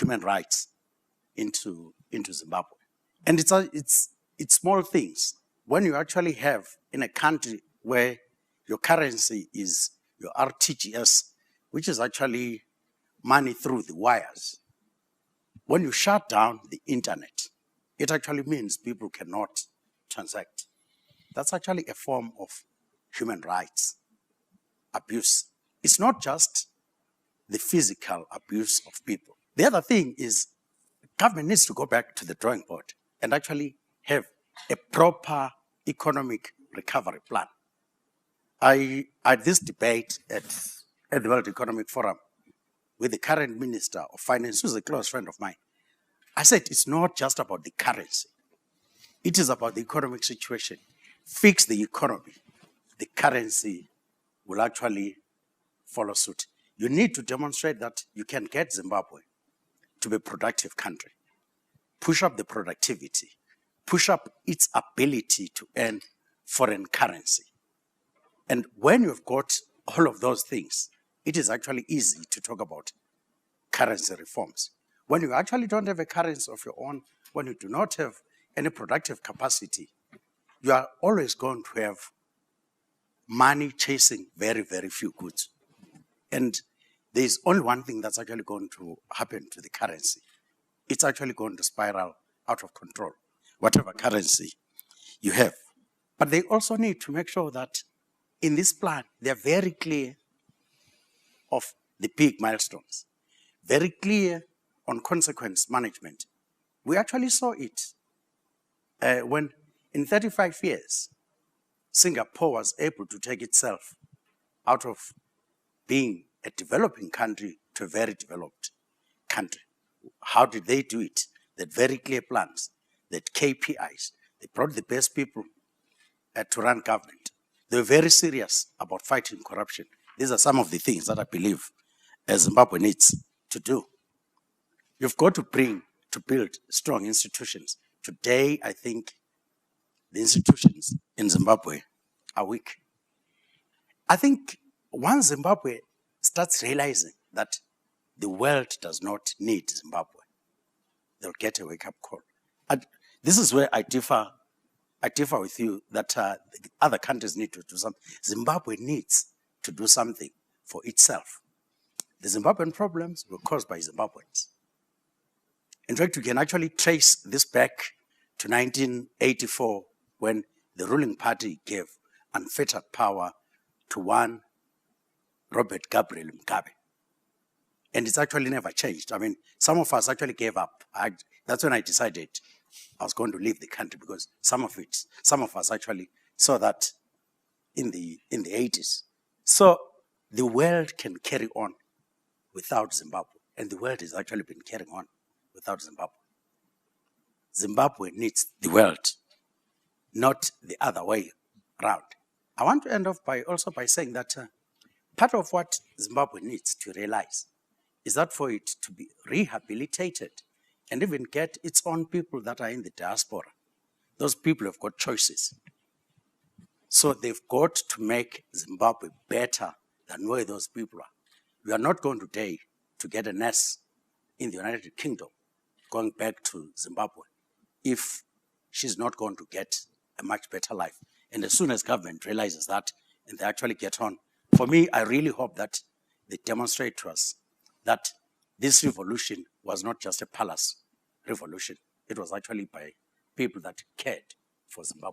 human rights into Zimbabwe. And it's small things. When you actually have in a country where your currency is your RTGS, which is actually money through the wires, when you shut down the internet, it actually means people cannot transact. That's actually a form of human rights abuse. It's not just the physical abuse of people. The other thing is government needs to go back to the drawing board and actually have a proper economic recovery plan. I had this debate at the World Economic Forum with the current Minister of Finance, who's a close friend of mine. I said, it's not just about the currency. It is about the economic situation. Fix the economy. The currency will actually follow suit. You need to demonstrate that you can get Zimbabwe to be a productive country. Push up the productivity. Push up its ability to earn foreign currency. And when you've got all of those things, it is actually easy to talk about currency reforms. When you actually don't have a currency of your own, when you do not have any productive capacity, you are always going to have money chasing very, very few goods. And there's only one thing that's actually going to happen to the currency. It's actually going to spiral out of control, whatever currency you have. But they also need to make sure that in this plan, they're very clear of the big milestones, very clear on consequence management. We actually saw it when in 35 years, Singapore was able to take itself out of being a developing country to a very developed country. How did they do it? They had very clear plans, they had KPIs. They brought the best people to run government. They were very serious about fighting corruption. These are some of the things that I believe Zimbabwe needs to do. You've got to build strong institutions. Today, I think the institutions in Zimbabwe are weak. I think once Zimbabwe starts realizing that the world does not need Zimbabwe, they'll get a wake-up call. This is where I differ with you that other countries need to do something. Zimbabwe needs to do something for itself. The Zimbabwean problems were caused by Zimbabweans. In fact, you can actually trace this back to 1984 when the ruling party gave unfettered power to one Robert Gabriel Mugabe. And it's actually never changed. I mean, some of us actually gave up. That's when I decided I was going to leave the country because some of us actually saw that in the 80s. So the world can carry on without Zimbabwe. And the world has actually been carrying on without Zimbabwe. Zimbabwe needs the world, not the other way around. I want to end off by saying that part of what Zimbabwe needs to realize is that for it to be rehabilitated and even get its own people that are in the diaspora, those people have got choices. So they've got to make Zimbabwe better than where those people are. We are not going today to get a nurse in the United Kingdom going back to Zimbabwe if she's not going to get a much better life. And as soon as government realizes that and they actually get on, for me, I really hope that they demonstrate to us that this revolution was not just a palace revolution. It was actually by people that cared for Zimbabwe.